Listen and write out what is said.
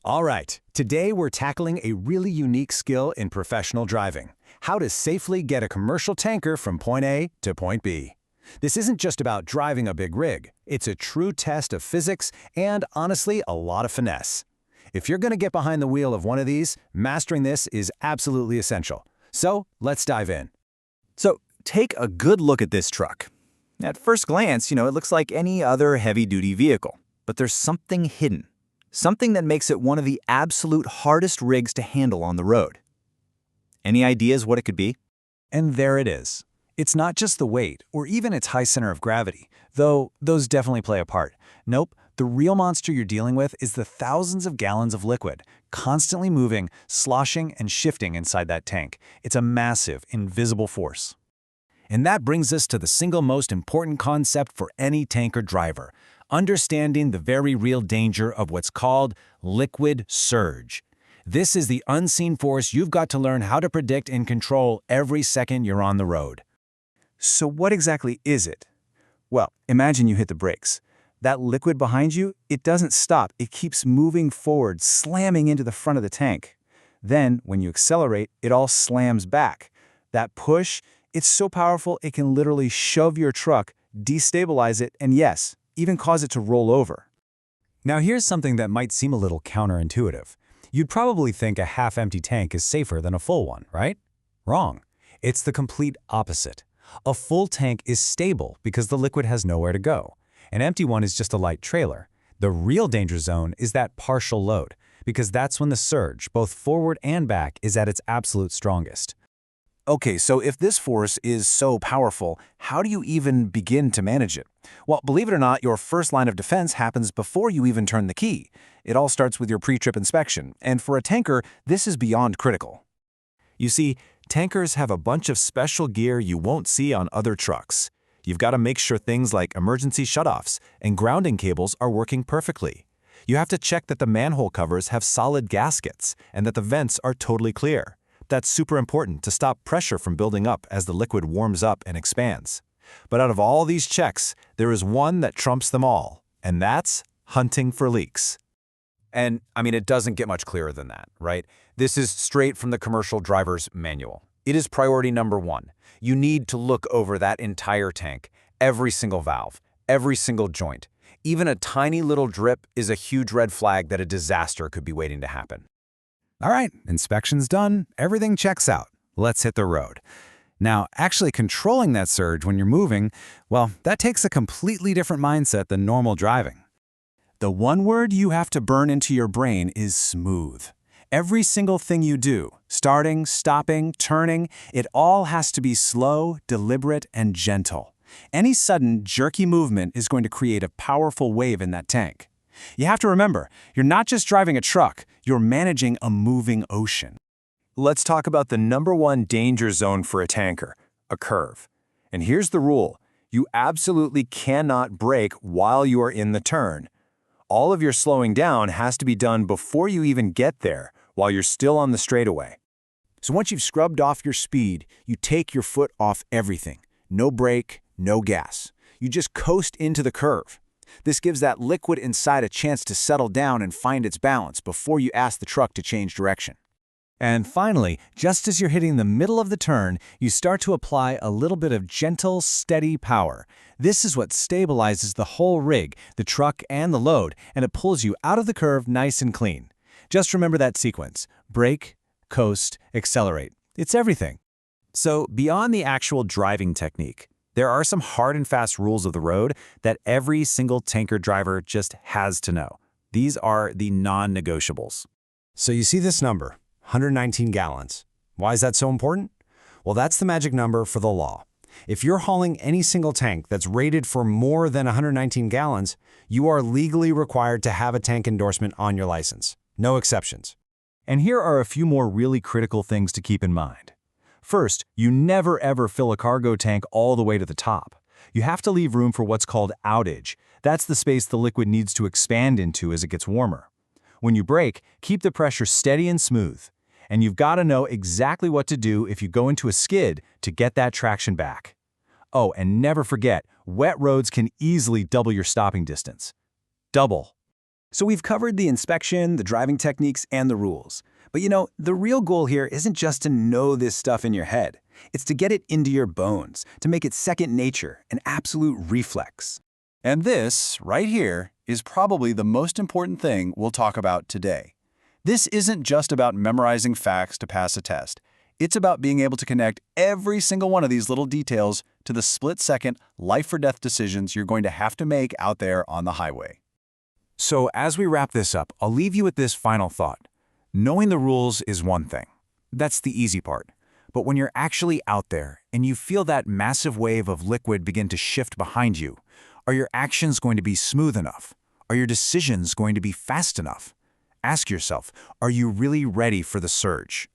All right, today we're tackling a really unique skill in professional driving: how to safely get a commercial tanker from point A to point B. This isn't just about driving a big rig, it's a true test of physics and, honestly, a lot of finesse. If you're going to get behind the wheel of one of these, mastering this is absolutely essential. So, let's dive in. So, take a good look at this truck. At first glance, it looks like any other heavy-duty vehicle. But there's something hidden. Something that makes it one of the absolute hardest rigs to handle on the road. Any ideas what it could be? And there it is. It's not just the weight, or even its high center of gravity, though those definitely play a part. Nope, the real monster you're dealing with is the thousands of gallons of liquid, constantly moving, sloshing, and shifting inside that tank. It's a massive, invisible force. And that brings us to the single most important concept for any tanker driver: understanding the very real danger of what's called liquid surge. This is the unseen force you've got to learn how to predict and control every second you're on the road. So what exactly is it? Well, imagine you hit the brakes. That liquid behind you, it doesn't stop. It keeps moving forward, slamming into the front of the tank. Then, when you accelerate, it all slams back. That push, it's so powerful it can literally shove your truck, destabilize it, and yes, even cause it to roll over. Now here's something that might seem a little counterintuitive. You'd probably think a half-empty tank is safer than a full one, right? Wrong. It's the complete opposite. A full tank is stable because the liquid has nowhere to go. An empty one is just a light trailer. The real danger zone is that partial load, because that's when the surge, both forward and back, is at its absolute strongest. Okay, so if this force is so powerful, how do you even begin to manage it? Well, believe it or not, your first line of defense happens before you even turn the key. It all starts with your pre-trip inspection, and for a tanker, this is beyond critical. You see, tankers have a bunch of special gear you won't see on other trucks. You've got to make sure things like emergency shutoffs and grounding cables are working perfectly. You have to check that the manhole covers have solid gaskets and that the vents are totally clear. That's super important to stop pressure from building up as the liquid warms up and expands. But out of all these checks, there is one that trumps them all, and that's hunting for leaks. And, it doesn't get much clearer than that, right? This is straight from the commercial driver's manual. It is priority number one. You need to look over that entire tank, every single valve, every single joint. Even a tiny little drip is a huge red flag that a disaster could be waiting to happen. All right, inspection's done, everything checks out. Let's hit the road. Now, actually controlling that surge when you're moving, well, that takes a completely different mindset than normal driving. The one word you have to burn into your brain is smooth. Every single thing you do, starting, stopping, turning, it all has to be slow, deliberate, and gentle. Any sudden, jerky movement is going to create a powerful wave in that tank. You have to remember, you're not just driving a truck, you're managing a moving ocean. Let's talk about the number one danger zone for a tanker: a curve. And here's the rule: you absolutely cannot brake while you are in the turn. All of your slowing down has to be done before you even get there, while you're still on the straightaway. So once you've scrubbed off your speed, you take your foot off everything. No brake, no gas. You just coast into the curve. This gives that liquid inside a chance to settle down and find its balance before you ask the truck to change direction. And finally, just as you're hitting the middle of the turn, you start to apply a little bit of gentle, steady power. This is what stabilizes the whole rig, the truck and the load, and it pulls you out of the curve nice and clean. Just remember that sequence: brake, coast, accelerate. It's everything. So beyond the actual driving technique, there are some hard and fast rules of the road that every single tanker driver just has to know. These are the non-negotiables. So you see this number, 119 gallons. Why is that so important? Well, that's the magic number for the law. If you're hauling any single tank that's rated for more than 119 gallons, you are legally required to have a tank endorsement on your license. No exceptions. And here are a few more really critical things to keep in mind. First, you never ever fill a cargo tank all the way to the top. You have to leave room for what's called outage. That's the space the liquid needs to expand into as it gets warmer. When you brake, keep the pressure steady and smooth. And you've got to know exactly what to do if you go into a skid to get that traction back. Oh, and never forget, wet roads can easily double your stopping distance. Double. So we've covered the inspection, the driving techniques, and the rules. But the real goal here isn't just to know this stuff in your head. It's to get it into your bones, to make it second nature, an absolute reflex. And this, right here, is probably the most important thing we'll talk about today. This isn't just about memorizing facts to pass a test. It's about being able to connect every single one of these little details to the split-second, life-or-death decisions you're going to have to make out there on the highway. So as we wrap this up, I'll leave you with this final thought. Knowing the rules is one thing. That's the easy part. But when you're actually out there and you feel that massive wave of liquid begin to shift behind you, are your actions going to be smooth enough? Are your decisions going to be fast enough? Ask yourself, are you really ready for the surge?